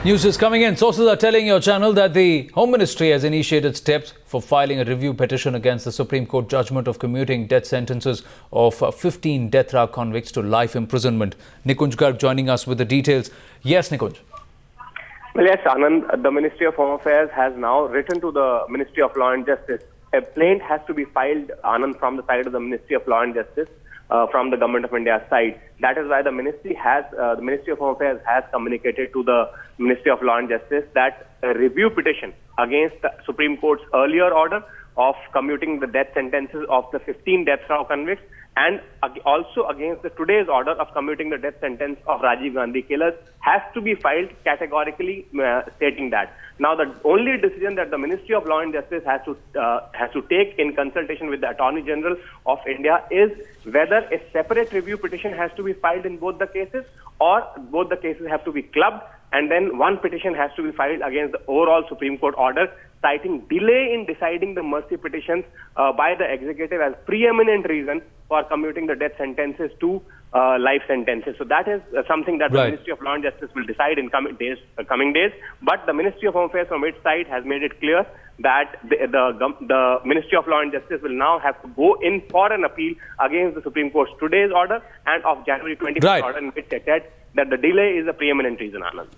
News is coming in. Sources are telling your channel that the Home Ministry has initiated steps for filing a review petition against the Supreme Court judgment of commuting death sentences of 15 death row convicts to life imprisonment. Nikunj Garg joining us with the details. Yes, Nikunj. Well, yes, Anand, the Ministry of Home Affairs has now written to the Ministry of Law and Justice. A plaint has to be filed, Anand, from the side of the Ministry of Law and Justice, from the Government of India's side. That is why the Ministry of Home Affairs has communicated to the Ministry of Law and Justice that a review petition against the Supreme Court's earlier order of commuting the death sentences of the 15 death row convicts and also against today's order of commuting the death sentence of Rajiv Gandhi killers has to be filed categorically, stating that. Now, the only decision that the Ministry of Law and Justice has to take in consultation with the Attorney General of India is whether a separate review petition has to be filed in both the cases, or both the cases have to be clubbed, and then one petition has to be filed against the overall Supreme Court order, citing delay in deciding the mercy petitions by the executive as preeminent reason for commuting the death sentences to life sentences. So that is something that the Ministry of Law and Justice will decide in coming days. But the Ministry of Home Affairs from its side has made it clear that the Ministry of Law and Justice will now have to go in for an appeal against the Supreme Court's today's order and of January 25th order, in which it said that the delay is a preeminent reason, Anand.